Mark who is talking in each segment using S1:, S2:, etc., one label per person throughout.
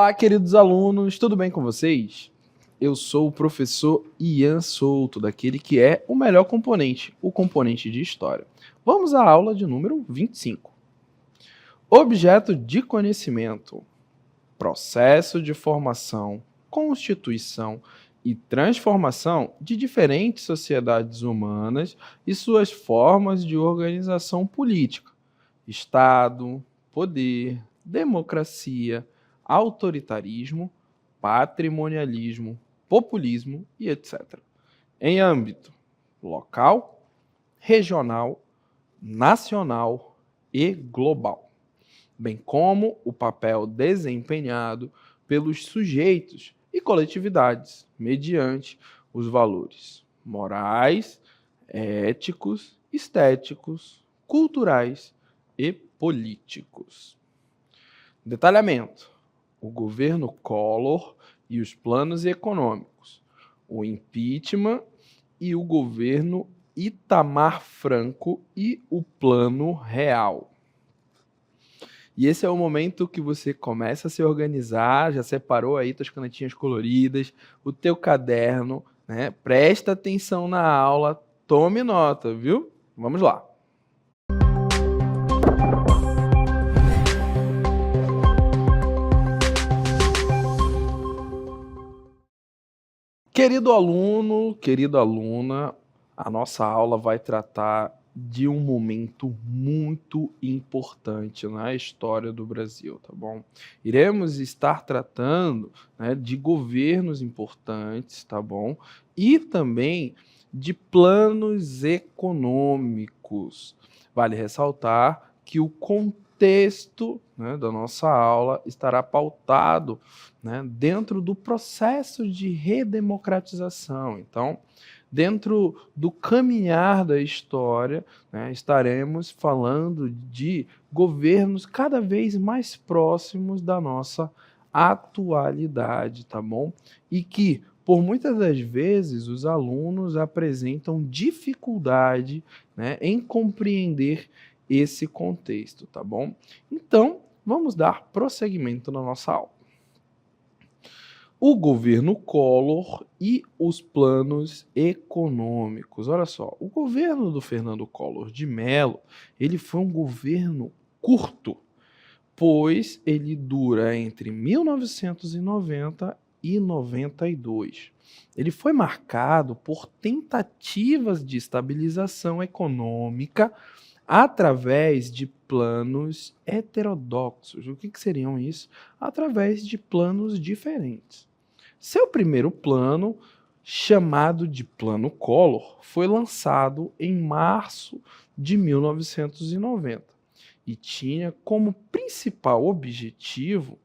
S1: Olá, queridos alunos, tudo bem com vocês? Eu sou o professor Ian Souto, daquele que é o melhor componente, o componente de História. Vamos à aula de número 25. Objeto de conhecimento, processo de formação, constituição e transformação de diferentes sociedades humanas e suas formas de organização política, Estado, poder, democracia, autoritarismo, patrimonialismo, populismo e etc. Em âmbito local, regional, nacional e global, bem como o papel desempenhado pelos sujeitos e coletividades mediante os valores morais, éticos, estéticos, culturais e políticos. Detalhamento: o governo Collor e os planos econômicos, o impeachment e o governo Itamar Franco e o plano real. E esse é o momento que você começa a se organizar, já separou aí tuas canetinhas coloridas, o teu caderno, né? Presta atenção na aula, tome nota, viu? Vamos lá. Querido aluno, querida aluna, a nossa aula vai tratar de um momento muito importante na história do Brasil, tá bom? Iremos estar tratando, né, de governos importantes, tá bom? E também de planos econômicos. Vale ressaltar que o contexto, né, da nossa aula estará pautado, né, dentro do processo de redemocratização. Então, dentro do caminhar da história, né, estaremos falando de governos cada vez mais próximos da nossa atualidade, tá bom? E que, por muitas das vezes, os alunos apresentam dificuldade, né, em compreender esse contexto, tá bom? Então, vamos dar prosseguimento na nossa aula. O governo Collor e os planos econômicos. Olha só, o governo do Fernando Collor de Mello, ele foi um governo curto, pois ele dura entre 1990 e 92. Ele foi marcado por tentativas de estabilização econômica através de planos heterodoxos. O que seriam isso? Através de planos diferentes. Seu primeiro plano, chamado de Plano Collor, foi lançado em março de 1990 e tinha como principal objetivo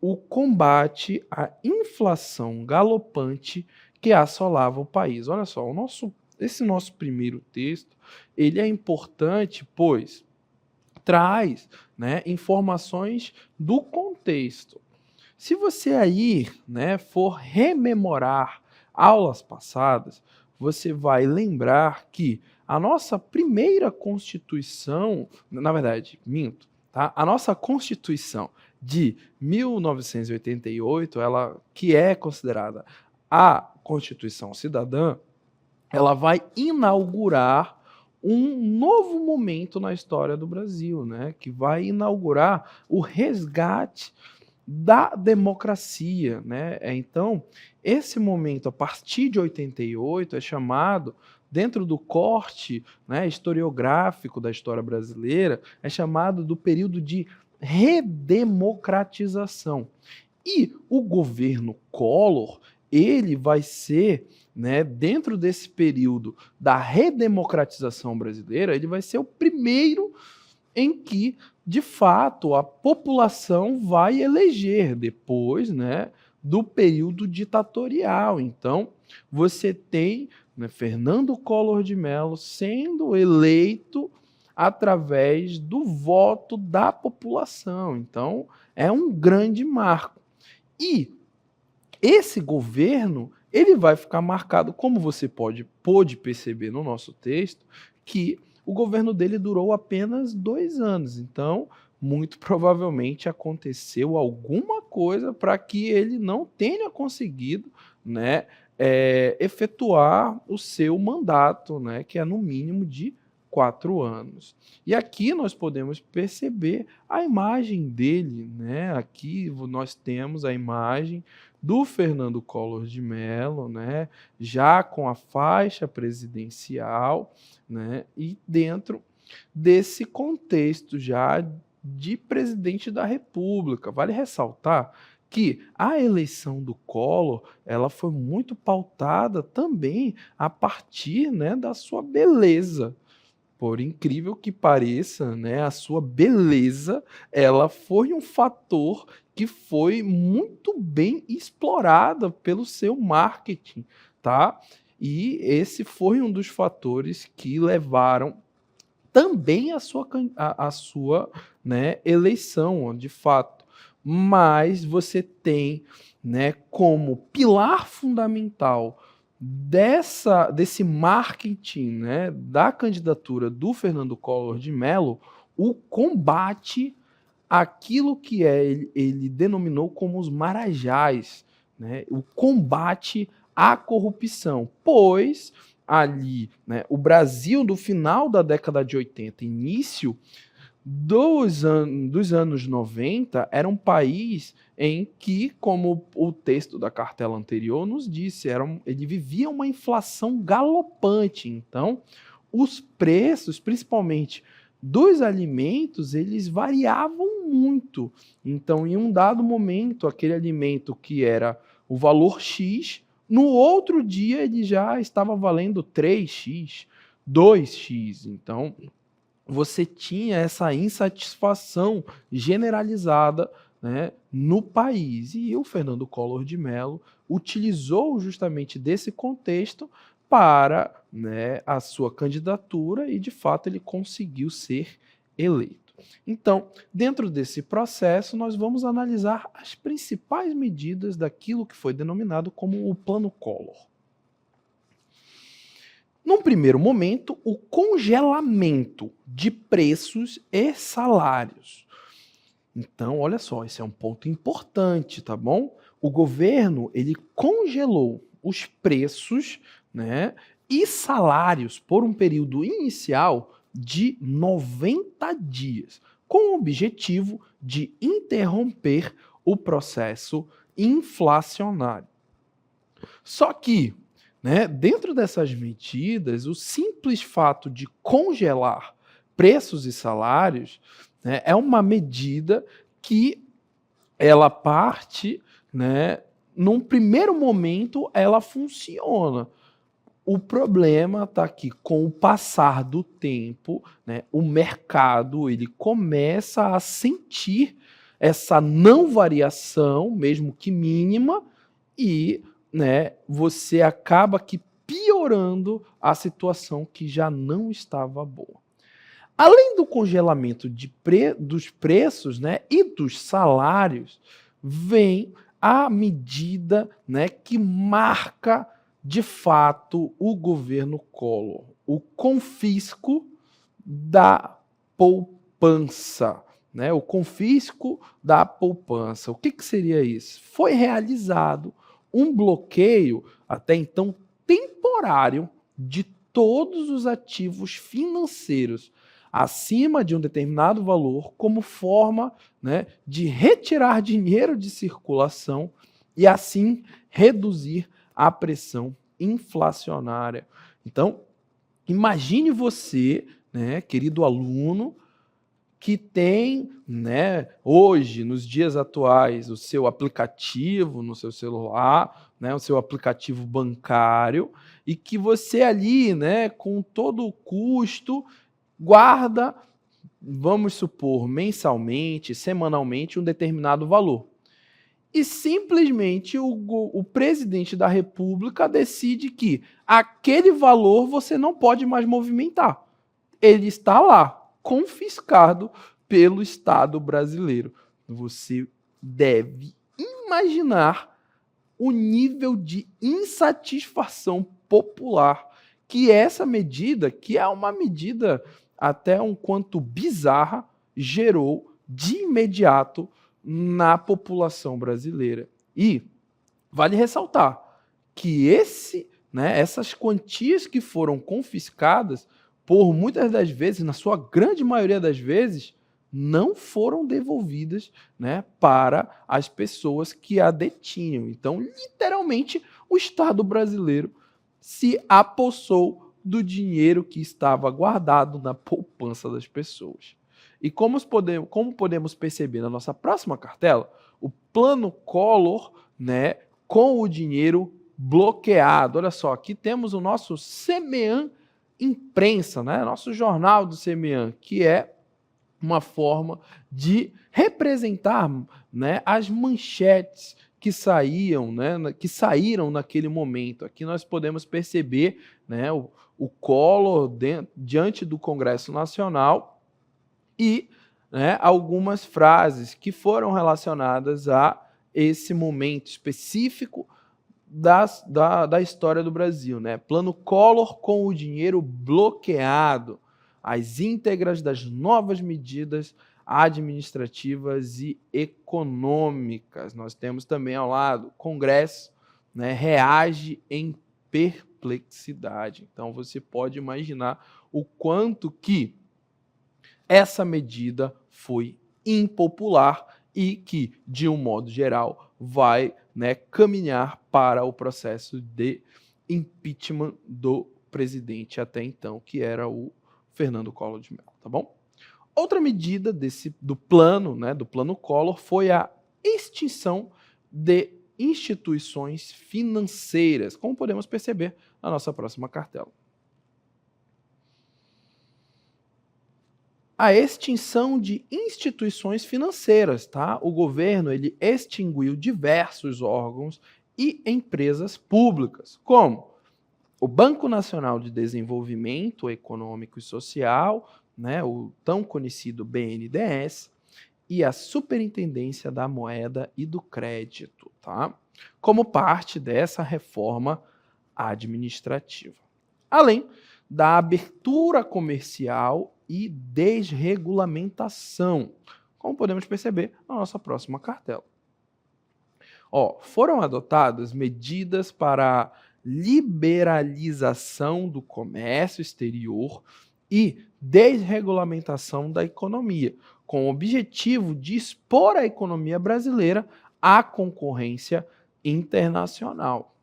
S1: o combate à inflação galopante que assolava o país. Olha só, esse nosso primeiro texto, ele é importante, pois traz, né, informações do contexto. Se você aí, né, for rememorar aulas passadas, você vai lembrar que a nossa primeira Constituição, na verdade, minto, tá? A nossa Constituição de 1988, ela que é considerada a Constituição Cidadã, ela vai inaugurar um novo momento na história do Brasil, né? Que vai inaugurar o resgate da democracia, né? Então, esse momento, a partir de 88, é chamado, dentro do corte, né, historiográfico da história brasileira, é chamado do período de redemocratização. E o governo Collor, ele vai ser, né, dentro desse período da redemocratização brasileira, ele vai ser o primeiro em que, de fato, a população vai eleger depois, né, do período ditatorial. Então, você tem, né, Fernando Collor de Mello sendo eleito através do voto da população. Então, é um grande marco. E esse governo, ele vai ficar marcado, como você pôde perceber no nosso texto, que o governo dele durou apenas 2 anos. Então, muito provavelmente aconteceu alguma coisa para que ele não tenha conseguido, né, efetuar o seu mandato, né, que é no mínimo de 4 anos. E aqui nós podemos perceber a imagem dele, né? Aqui nós temos a imagem do Fernando Collor de Mello, né? Já com a faixa presidencial, né? E dentro desse contexto já de presidente da República. Vale ressaltar que a eleição do Collor, ela foi muito pautada também a partir, né, da sua beleza. Por incrível que pareça, né, a sua beleza, ela foi um fator que foi muito bem explorada pelo seu marketing, tá? E esse foi um dos fatores que levaram também a sua, né, eleição, de fato. Mas você tem, né, como pilar fundamental desse marketing, né, da candidatura do Fernando Collor de Mello, o combate àquilo que ele denominou como os marajás, né, o combate à corrupção, pois ali, né, o Brasil do final da década de 80, início dos anos 90, era um país em que, como o texto da cartela anterior nos disse, ele vivia uma inflação galopante. Então, os preços, principalmente dos alimentos, eles variavam muito. Então, em um dado momento, aquele alimento que era o valor X, no outro dia ele já estava valendo 3x, 2x. Então, você tinha essa insatisfação generalizada, né, no país. E o Fernando Collor de Mello utilizou justamente desse contexto para, né, a sua candidatura e, de fato, ele conseguiu ser eleito. Então, dentro desse processo, nós vamos analisar as principais medidas daquilo que foi denominado como o Plano Collor. Num primeiro momento, o congelamento de preços e salários. Então, olha só, esse é um ponto importante, tá bom? O governo, ele congelou os preços, né, e salários por um período inicial de 90 dias, com o objetivo de interromper o processo inflacionário. Só que, né, dentro dessas medidas, o simples fato de congelar preços e salários, né, é uma medida que ela parte, né, num primeiro momento ela funciona. O problema está que, com o passar do tempo, né, o mercado ele começa a sentir essa não variação, mesmo que mínima, e, né, você acaba que piorando a situação que já não estava boa. Além do congelamento dos preços, né, e dos salários, vem a medida, né, que marca de fato o governo Collor, o confisco da poupança. Né, o confisco da poupança. O que seria isso? Foi realizado um bloqueio, até então temporário, de todos os ativos financeiros acima de um determinado valor, como forma, né, de retirar dinheiro de circulação e assim reduzir a pressão inflacionária. Então, imagine você, né, querido aluno, que tem, né, hoje, nos dias atuais, o seu aplicativo no seu celular, né, o seu aplicativo bancário, e que você ali, né, com todo o custo, guarda, vamos supor, mensalmente, semanalmente, um determinado valor. E simplesmente o presidente da República decide que aquele valor você não pode mais movimentar. Ele está lá, confiscado pelo Estado brasileiro. Você deve imaginar o nível de insatisfação popular que essa medida, que é uma medida até um quanto bizarra, gerou de imediato na população brasileira. E vale ressaltar que essas quantias que foram confiscadas, por muitas das vezes, na sua grande maioria das vezes, não foram devolvidas, né, para as pessoas que a detinham. Então, literalmente, o Estado brasileiro se apossou do dinheiro que estava guardado na poupança das pessoas. E como podemos perceber na nossa próxima cartela, o Plano Collor, né, com o dinheiro bloqueado. Olha só, aqui temos o nosso Semean Imprensa, né, nosso jornal do Semean, que é uma forma de representar, né, as manchetes que saíam, né, que saíram naquele momento. Aqui nós podemos perceber, né, o Collor diante do Congresso Nacional e, né, algumas frases que foram relacionadas a esse momento específico da história do Brasil. Né? Plano Collor com o dinheiro bloqueado, as íntegras das novas medidas administrativas e econômicas. Nós temos também ao lado, Congresso, né, reage em perplexidade. Então você pode imaginar o quanto que essa medida foi impopular e que, de um modo geral, vai, né, caminhar para o processo de impeachment do presidente até então, que era o Fernando Collor de Mello, tá bom? Outra medida do plano, né, do plano Collor, foi a extinção de instituições financeiras, como podemos perceber na nossa próxima cartela. A extinção de instituições financeiras, tá? O governo ele extinguiu diversos órgãos e empresas públicas, como o Banco Nacional de Desenvolvimento Econômico e Social, né, o tão conhecido BNDES, e a Superintendência da Moeda e do Crédito, tá? Como parte dessa reforma administrativa. Além da abertura comercial e desregulamentação, como podemos perceber na nossa próxima cartela. Foram adotadas medidas para liberalização do comércio exterior e desregulamentação da economia, com o objetivo de expor a economia brasileira à concorrência internacional.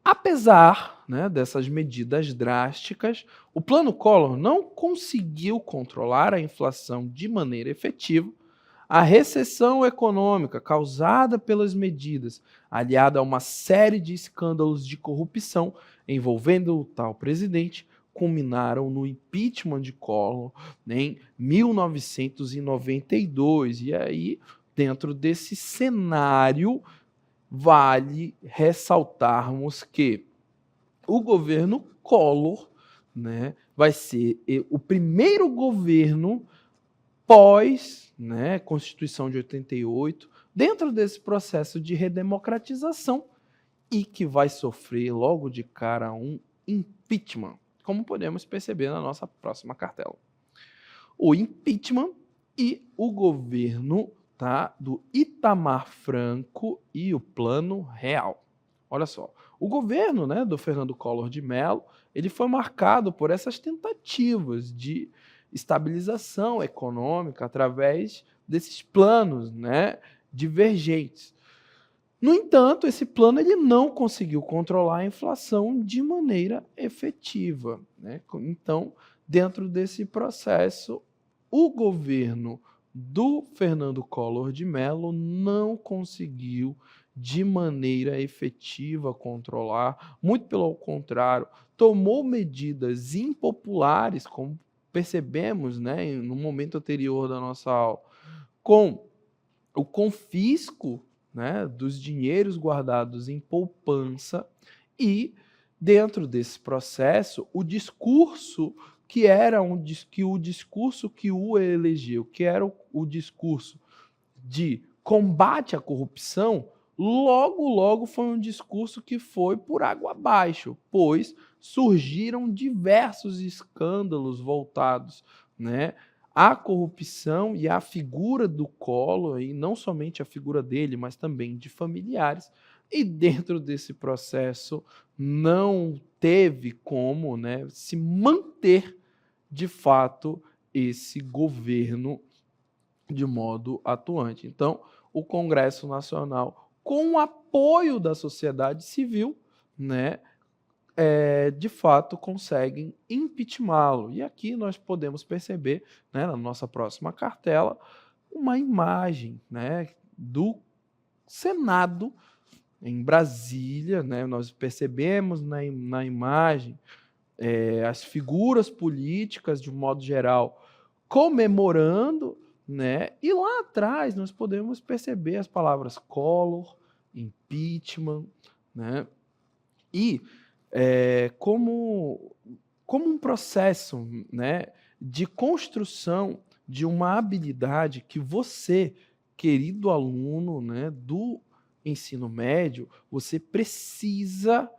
S1: Apesar, né, dessas medidas drásticas, o Plano Collor não conseguiu controlar a inflação de maneira efetiva. A recessão econômica causada pelas medidas, aliada a uma série de escândalos de corrupção envolvendo o tal presidente, culminaram no impeachment de Collor, né, em 1992. E aí, dentro desse cenário, vale ressaltarmos que o governo Collor, né, vai ser o primeiro governo pós, né, Constituição de 88, dentro desse processo de redemocratização e que vai sofrer logo de cara um impeachment, como podemos perceber na nossa próxima cartela. O impeachment e o governo, tá, do Itamar Franco e o Plano Real. Olha só, o governo, né, do Fernando Collor de Mello, ele foi marcado por essas tentativas de estabilização econômica através desses planos, né, divergentes. No entanto, esse plano ele não conseguiu controlar a inflação de maneira efetiva, né? Então, dentro desse processo, o governo do Fernando Collor de Mello não conseguiu de maneira efetiva controlar, muito pelo contrário, tomou medidas impopulares, como percebemos, né, no momento anterior da nossa aula, com o confisco, né, dos dinheiros guardados em poupança e, dentro desse processo, o discurso que era o discurso que o elegeu, que era o discurso de combate à corrupção, logo foi um discurso que foi por água abaixo, pois surgiram diversos escândalos voltados, né, a corrupção e a figura do Collor, e não somente a figura dele, mas também de familiares, e dentro desse processo não teve como, né, se manter de fato esse governo de modo atuante. Então, o Congresso Nacional, com o apoio da sociedade civil, né, de fato conseguem impeachmentá-lo. E aqui nós podemos perceber, né, na nossa próxima cartela, uma imagem, né, do Senado em Brasília, né, nós percebemos na imagem as figuras políticas, de um modo geral, comemorando, né, e lá atrás nós podemos perceber as palavras Collor, impeachment, né, e como um processo, né, de construção de uma habilidade que você, querido aluno, né, do ensino médio, você precisa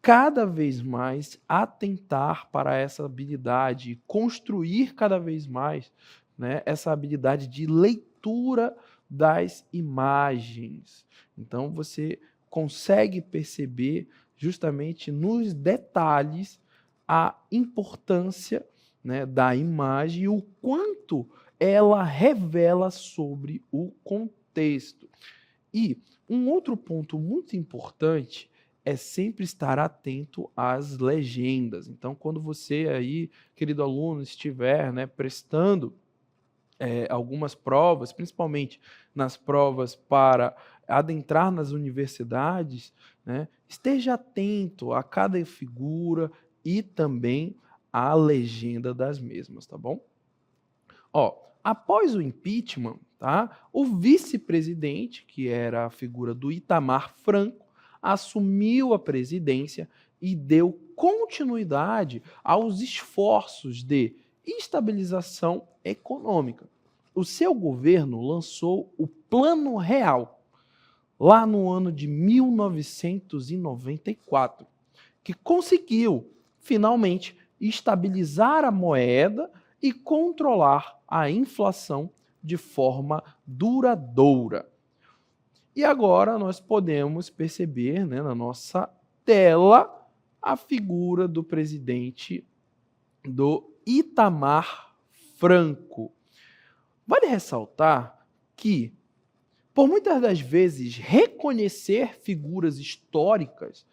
S1: cada vez mais atentar para essa habilidade e construir cada vez mais, né, essa habilidade de leitura das imagens. Então você consegue perceber justamente nos detalhes a importância, né, da imagem e o quanto ela revela sobre o contexto. E um outro ponto muito importante é sempre estar atento às legendas. Então, quando você aí, querido aluno, estiver, né, prestando algumas provas, principalmente nas provas para adentrar nas universidades, né, esteja atento a cada figura e também à legenda das mesmas, tá bom? Ó, após o impeachment, tá, o vice-presidente, que era a figura do Itamar Franco, assumiu a presidência e deu continuidade aos esforços de estabilização econômica. O seu governo lançou o Plano Real, lá no ano de 1994, que conseguiu, finalmente, estabilizar a moeda e controlar a inflação de forma duradoura. E agora nós podemos perceber, né, na nossa tela a figura do presidente do Itamar Franco. Vale ressaltar que, por muitas das vezes, reconhecer figuras históricas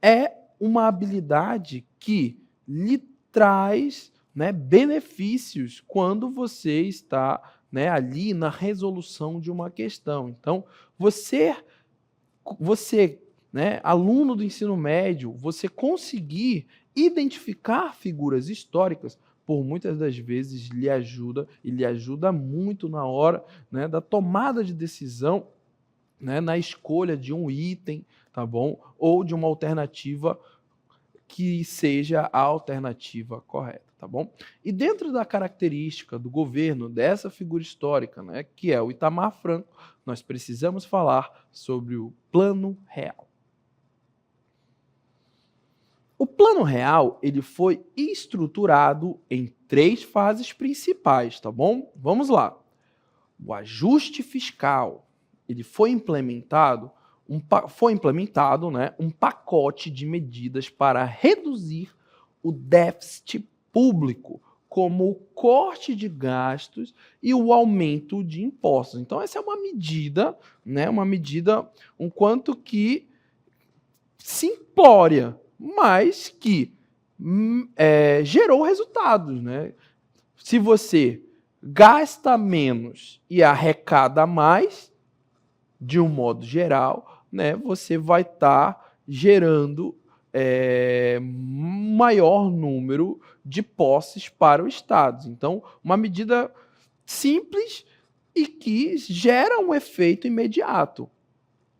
S1: é uma habilidade que lhe traz, né, benefícios quando você está, né, ali na resolução de uma questão. Então, você, né, aluno do ensino médio, você conseguir identificar figuras históricas, por muitas das vezes lhe ajuda e lhe ajuda muito na hora, né, da tomada de decisão, né, na escolha de um item, tá bom? Ou de uma alternativa que seja a alternativa correta, tá bom? E dentro da característica do governo dessa figura histórica, né, que é o Itamar Franco, nós precisamos falar sobre o Plano Real. O Plano Real, ele foi estruturado em 3 fases principais, tá bom? Vamos lá. O ajuste fiscal, ele foi implementado, né, um pacote de medidas para reduzir o déficit público, como o corte de gastos e o aumento de impostos. Então, essa é uma medida, né, um quanto que simplória, mas que gerou resultados, né? Se você gasta menos e arrecada mais, de um modo geral, né, você vai estar gerando maior número de posses para o Estado. Então, uma medida simples e que gera um efeito imediato.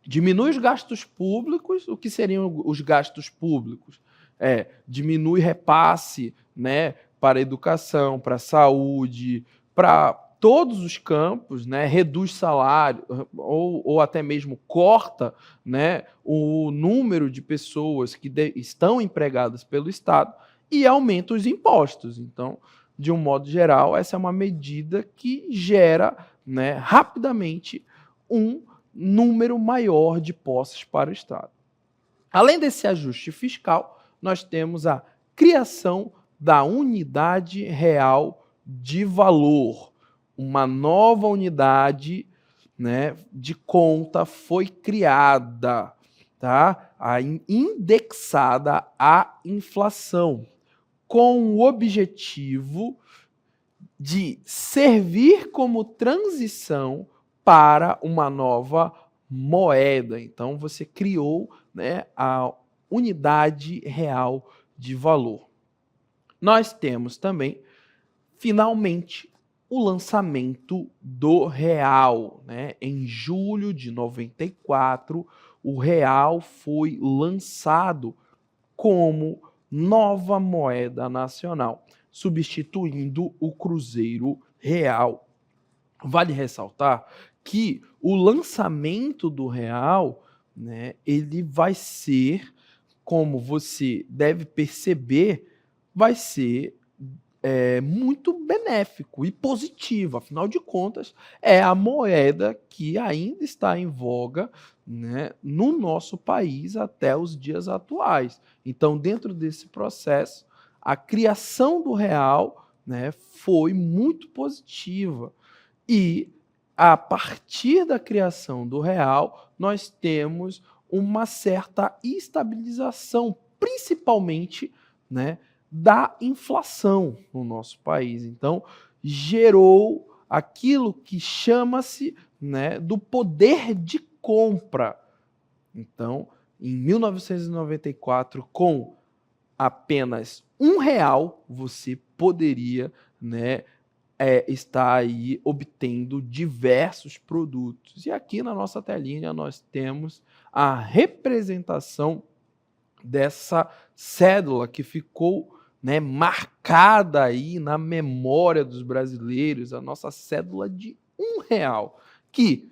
S1: Diminui os gastos públicos. O que seriam os gastos públicos? Diminui repasse, né, para a educação, para a saúde, para todos os campos, né, reduz salário ou até mesmo corta, né, o número de pessoas que estão empregadas pelo Estado e aumenta os impostos. Então, de um modo geral, essa é uma medida que gera, né, rapidamente um número maior de posses para o Estado. Além desse ajuste fiscal, nós temos a criação da unidade real de valor. Uma nova unidade, né, de conta foi criada, tá? Indexada à inflação, com o objetivo de servir como transição para uma nova moeda. Então, você criou, né, a unidade real de valor. Nós temos também, finalmente, o lançamento do real, né? Em julho de 94, o real foi lançado como nova moeda nacional, substituindo o Cruzeiro Real. Vale ressaltar que o lançamento do real, né, ele vai ser, como você deve perceber, vai ser muito benéfico e positivo. Afinal de contas, é a moeda que ainda está em voga, né, no nosso país até os dias atuais. Então, dentro desse processo, a criação do real, né, foi muito positiva. E, a partir da criação do real, nós temos uma certa estabilização, principalmente, né, da inflação no nosso país. Então, gerou aquilo que chama-se, né, do poder de compra. Então, em 1994, com apenas R$ 1, você poderia, né, estar aí obtendo diversos produtos. E aqui na nossa telinha nós temos a representação dessa cédula que ficou, né, marcada aí na memória dos brasileiros, a nossa cédula de R$ 1, que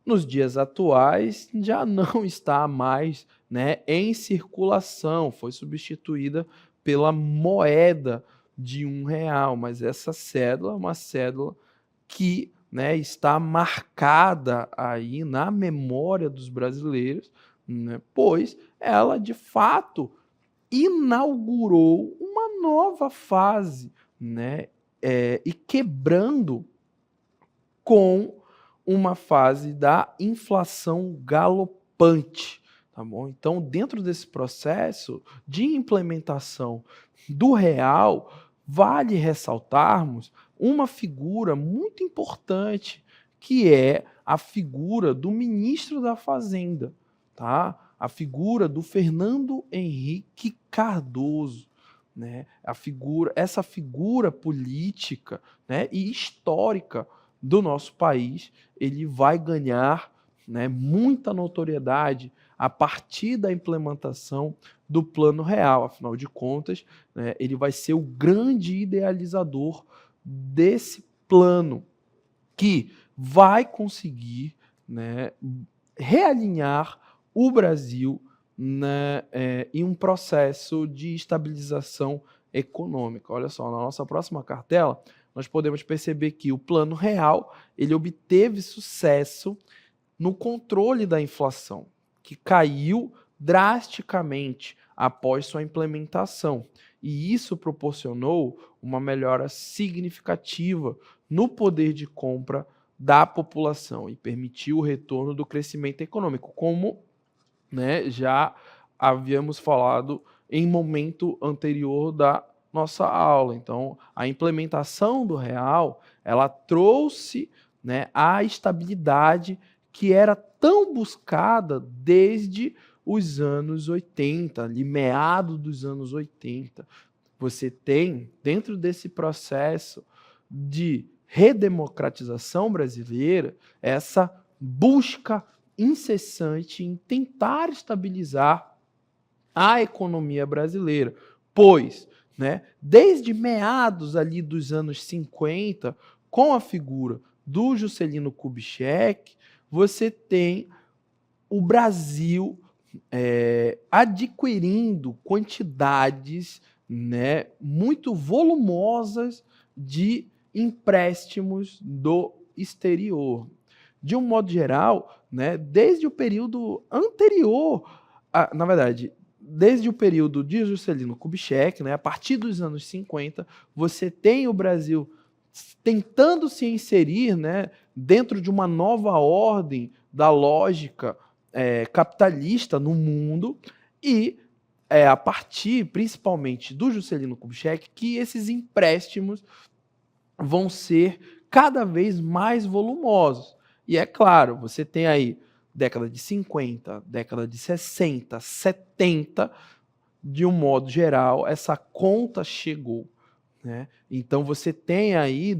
S1: nos dias atuais já não está mais, né, em circulação, foi substituída pela moeda de R$ 1, mas essa cédula é uma cédula que, né, está marcada aí na memória dos brasileiros, né, pois ela de fato inaugurou uma nova fase, né, e quebrando com uma fase da inflação galopante, tá bom? Então, dentro desse processo de implementação do real, vale ressaltarmos uma figura muito importante, que é a figura do ministro da Fazenda, tá? A figura do Fernando Henrique Cardoso, né? Essa figura política, né, e histórica do nosso país, ele vai ganhar, né, muita notoriedade a partir da implementação do Plano Real. Afinal de contas, né, ele vai ser o grande idealizador desse plano, que vai conseguir, né, realinhar o Brasil, né, em um processo de estabilização econômica. Olha só, na nossa próxima cartela, nós podemos perceber que o Plano Real ele obteve sucesso no controle da inflação, que caiu drasticamente após sua implementação. E isso proporcionou uma melhora significativa no poder de compra da população e permitiu o retorno do crescimento econômico, como, né, já havíamos falado em momento anterior da nossa aula. Então, a implementação do real, ela trouxe, né, a estabilidade que era tão buscada desde os anos 80, ali meados dos anos 80. Você tem, dentro desse processo de redemocratização brasileira, essa busca incessante em tentar estabilizar a economia brasileira, pois, né, desde meados ali dos anos 50, com a figura do Juscelino Kubitschek, você tem o Brasil adquirindo quantidades, né, muito volumosas de empréstimos do exterior. De um modo geral, né, desde o período anterior, na verdade, desde o período de Juscelino Kubitschek, né, a partir dos anos 50, você tem o Brasil tentando se inserir, né, dentro de uma nova ordem da lógica capitalista no mundo, e a partir, principalmente, do Juscelino Kubitschek, que esses empréstimos vão ser cada vez mais volumosos. E é claro, você tem aí década de 50, década de 60, 70, de um modo geral, essa conta chegou. Né? Então você tem aí,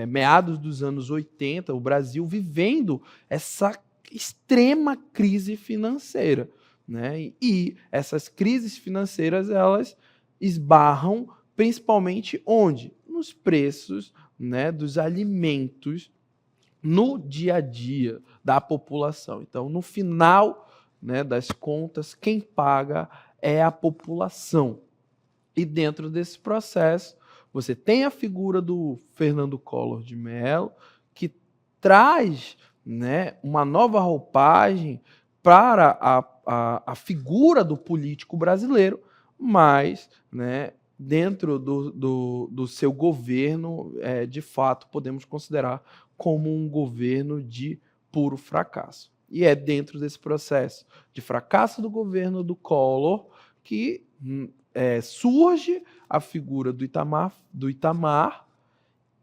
S1: meados dos anos 80, o Brasil vivendo essa extrema crise financeira. Né? E essas crises financeiras, elas esbarram principalmente onde? Nos preços, né, dos alimentos no dia a dia da população. Então, no final, né, das contas, quem paga é a população. E dentro desse processo, você tem a figura do Fernando Collor de Mello, que traz, né, uma nova roupagem para a figura do político brasileiro, mas, né, dentro do seu governo, de fato, podemos considerar como um governo de puro fracasso. E é dentro desse processo de fracasso do governo do Collor que surge a figura do Itamar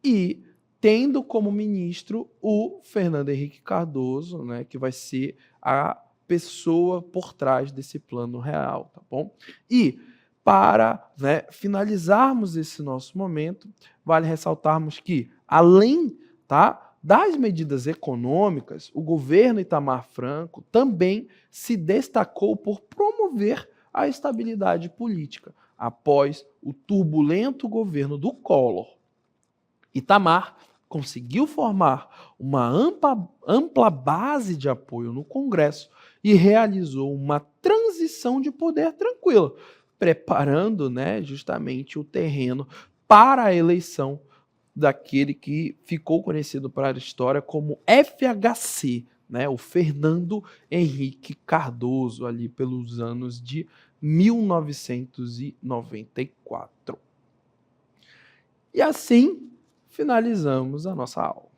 S1: e tendo como ministro o Fernando Henrique Cardoso, né, que vai ser a pessoa por trás desse plano real, tá bom? E para, né, finalizarmos esse nosso momento, vale ressaltarmos que, além, tá, das medidas econômicas, o governo Itamar Franco também se destacou por promover a estabilidade política após o turbulento governo do Collor. Itamar conseguiu formar uma ampla base de apoio no Congresso e realizou uma transição de poder tranquila, preparando, né, justamente o terreno para a eleição daquele que ficou conhecido para a história como FHC, né, o Fernando Henrique Cardoso, ali pelos anos de 1994. E assim finalizamos a nossa aula.